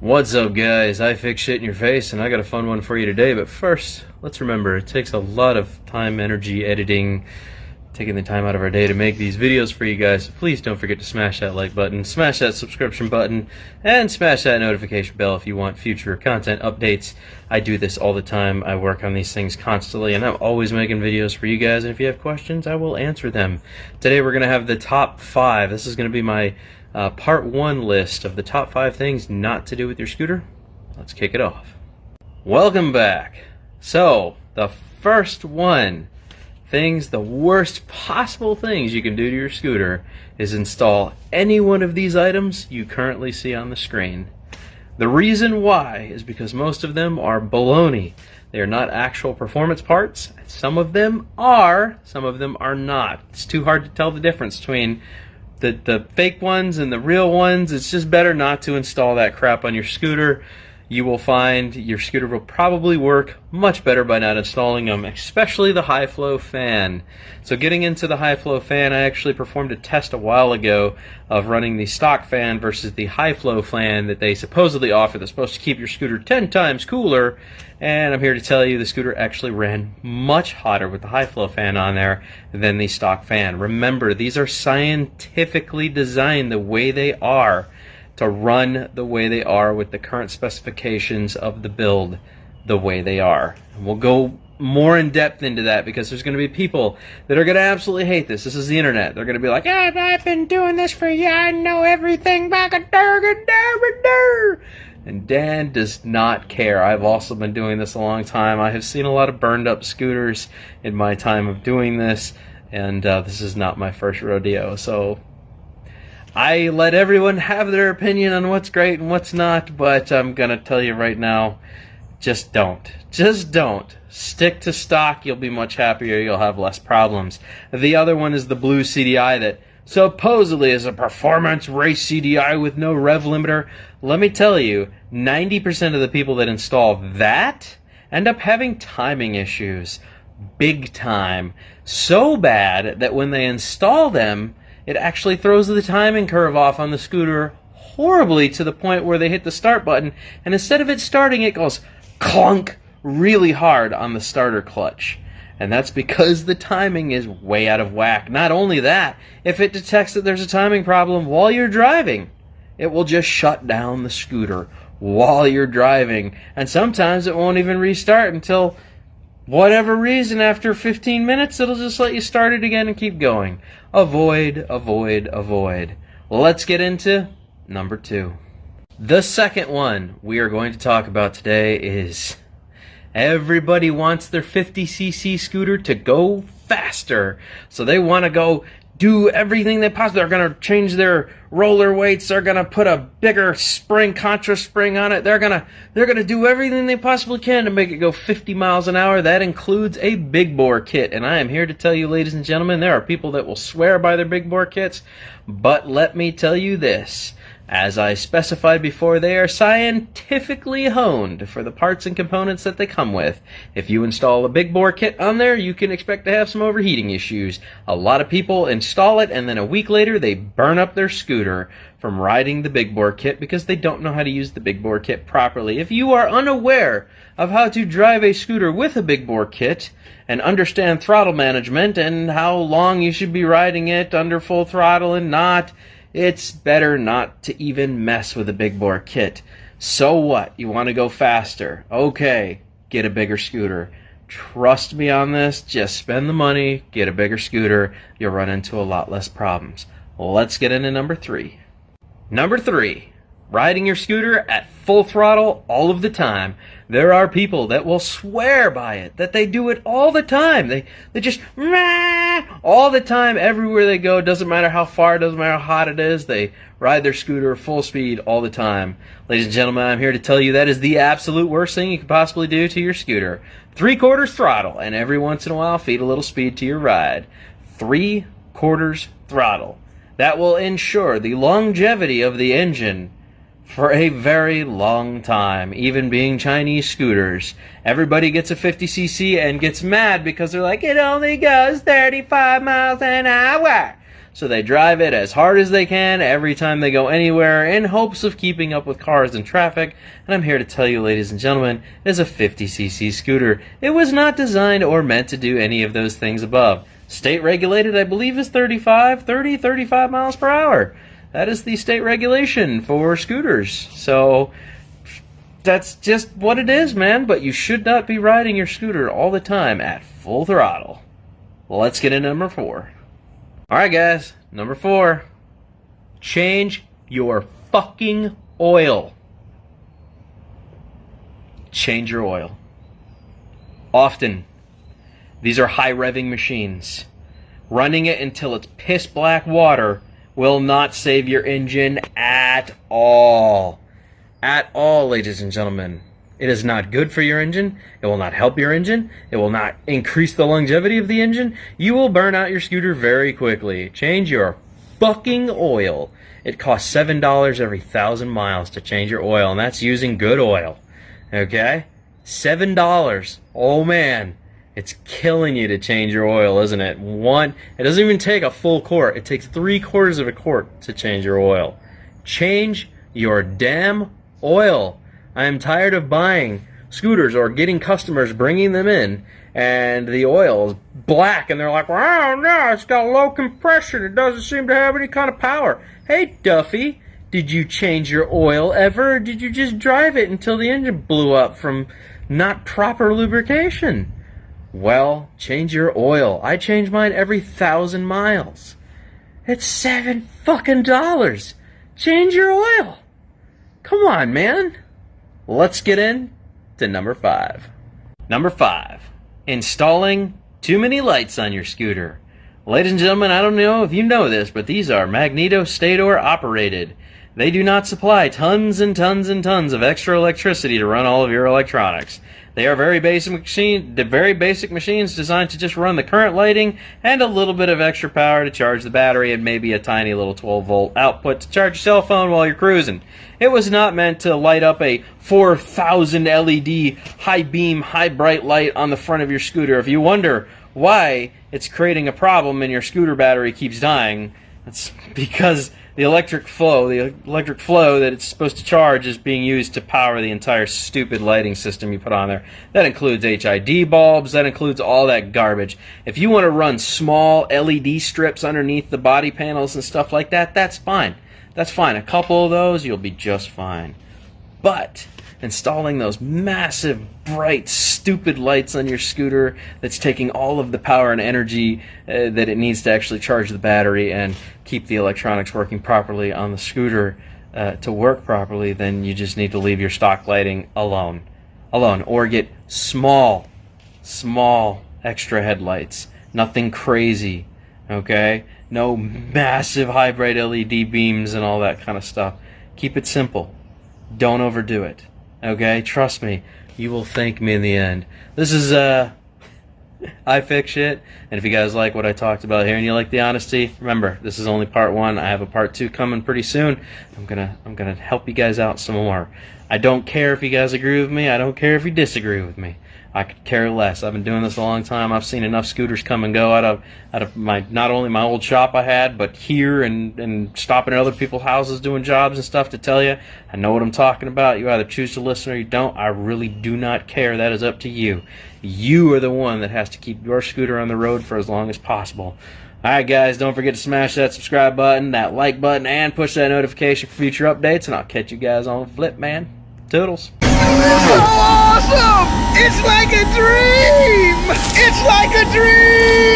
What's up, guys? I fix shit in your face, and I got a fun one for you today. But first, let's remember, it takes a lot of time, energy, editing, taking the time out of our day to make these videos for you guys. So please don't forget to smash that like button, smash that subscription button, and smash that notification bell if you want future content updates. I do this all the time. I work on these things constantly, and I'm always making videos for you guys. And if you have questions, I will answer them. Today, we're going to have the top 5. This is going to be my part 1 list of the top 5 things not to do with your scooter. Let's kick it off. Welcome back. So, the first one, the worst possible things you can do to your scooter is install any one of these items you currently see on the screen. The reason why is because most of them are baloney. They are not actual performance parts. Some of them are, some of them are not. It's too hard to tell the difference between the fake ones and the real ones. It's just better not to install that crap on your scooter. You will find your scooter will probably work much better by not installing them, especially the high flow fan. So getting into the high flow fan, I actually performed a test a while ago of running the stock fan versus the high flow fan that they supposedly offer that's supposed to keep your scooter 10 times cooler. And I'm here to tell you the scooter actually ran much hotter with the high flow fan on there than the stock fan. Remember, these are scientifically designed the way they are to run the way they are with the current specifications of the build the way they are. And we'll go more in depth into that because there's going to be people that are going to absolutely hate this. This is the internet. They're going to be like, I've been doing this for you. I know everything back a And Dan does not care. I've also been doing this a long time. I have seen a lot of burned up scooters in my time of doing this, and this is not my first rodeo. So I let everyone have their opinion on what's great and what's not, but I'm going to tell you right now, just don't. Just don't. Stick to stock. You'll be much happier. You'll have less problems. The other one is the blue CDI that supposedly is a performance race CDI with no rev limiter. Let me tell you, 90% of the people that install that end up having timing issues. Big time. So bad that when they install them, it actually throws the timing curve off on the scooter horribly to the point where they hit the start button, and instead of it starting, it goes clunk really hard on the starter clutch. And that's because the timing is way out of whack. Not only that, if it detects that there's a timing problem while you're driving, it will just shut down the scooter while you're driving. And sometimes it won't even restart until whatever reason, after 15 minutes, it'll just let you start it again and keep going. Avoid, avoid, avoid. Let's get into number 2. The second one we are going to talk about today is everybody wants their 50cc scooter to go faster. So they want to go do everything they possibly. They're going to change their roller weights. They're going to put a bigger spring, contra spring on it. They're going to do everything they possibly can to make it go 50 miles an hour. That includes a big bore kit. And I am here to tell you, ladies and gentlemen, there are people that will swear by their big bore kits. But let me tell you this. As I specified before, they are scientifically honed for the parts and components that they come with. If you install a big bore kit on there, you can expect to have some overheating issues. A lot of people install it, and then a week later, they burn up their scooter from riding the big bore kit because they don't know how to use the big bore kit properly. If you are unaware of how to drive a scooter with a big bore kit and understand throttle management and how long you should be riding it under full throttle and not, it's better not to even mess with a big bore kit. So what? You want to go faster? Okay, get a bigger scooter. Trust me on this. Just spend the money, get a bigger scooter. You'll run into a lot less problems. Let's get into number 3. Number 3, riding your scooter at full throttle all of the time. There are people that will swear by it, that they do it all the time. They just all the time, everywhere they go. Doesn't matter how far, doesn't matter how hot it is. They ride their scooter full speed all the time. Ladies and gentlemen, I'm here to tell you that is the absolute worst thing you could possibly do to your scooter. 3/4 throttle, and every once in a while, feed a little speed to your ride. 3/4 throttle. That will ensure the longevity of the engine for a very long time, even being Chinese scooters. Everybody gets a 50cc and gets mad because they're like, it only goes 35 miles an hour. so they drive it as hard as they can every time they go anywhere in hopes of keeping up with cars and traffic. And I'm here to tell you, ladies and gentlemen, it is a 50cc scooter. It was not designed or meant to do any of those things above. State regulated, I believe, is 35 miles per hour. That is the state regulation for scooters. So that's just what it is, man. But you should not be riding your scooter all the time at full throttle. Let's get into number 4. Alright guys, number 4. Change your fucking oil. Change your oil. Often. These are high revving machines. Running it until it's piss black water will not save your engine at all. At all, ladies and gentlemen. It is not good for your engine. It will not help your engine. It will not increase the longevity of the engine. You will burn out your scooter very quickly. Change your fucking oil. It costs $7 every 1,000 miles to change your oil, and that's using good oil. Okay? $7. Oh man. It's killing you to change your oil, isn't it? It doesn't even take a full quart. It takes 3/4 of a quart to change your oil. Change your damn oil. I am tired of buying scooters or getting customers bringing them in, and the oil is black, and they're like, "Wow, no, it's got low compression. It doesn't seem to have any kind of power." Hey, Duffy, did you change your oil ever, or did you just drive it until the engine blew up from not proper lubrication? Well, change your oil. I change mine every 1,000 miles. It's $7 Change your oil. Come on, man. Let's get in to number 5. Number 5. Installing too many lights on your scooter. Ladies and gentlemen, I don't know if you know this, but these are magneto-stator operated. They do not supply tons and tons and tons of extra electricity to run all of your electronics. They are very basic machines designed to just run the current lighting and a little bit of extra power to charge the battery and maybe a tiny little 12-volt output to charge your cell phone while you're cruising. It was not meant to light up a 4,000 LED high beam, high bright light on the front of your scooter. If you wonder why it's creating a problem and your scooter battery keeps dying, that's because the electric flow that it's supposed to charge is being used to power the entire stupid lighting system you put on there. That includes HID bulbs, that includes all that garbage. If you want to run small LED strips underneath the body panels and stuff like that, that's fine. That's fine. A couple of those, you'll be just fine. But installing those massive, bright, stupid lights on your scooter that's taking all of the power and energy that it needs to actually charge the battery and keep the electronics working properly on the scooter to work properly, then you just need to leave your stock lighting alone. Or get small extra headlights. Nothing crazy, okay? No massive high bright LED beams and all that kind of stuff. Keep it simple. Don't overdo it. Okay, trust me, you will thank me in the end. This is I fix shit, and if you guys like what I talked about here and you like the honesty, remember, this is only part 1. I have a part 2 coming pretty soon. I'm gonna help you guys out some more. I don't care if you guys agree with me. I don't care if you disagree with me. I could care less. I've been doing this a long time. I've seen enough scooters come and go out of my, not only my old shop I had, but here and stopping at other people's houses doing jobs and stuff to tell you I know what I'm talking about. You either choose to listen or you don't. I really do not care. That is up to you. You are the one that has to keep your scooter on the road for as long as possible. Alright guys, don't forget to smash that subscribe button, that like button, and push that notification for future updates, and I'll catch you guys on the flip, man. Toodles. Awesome! It's like a dream! It's like a dream!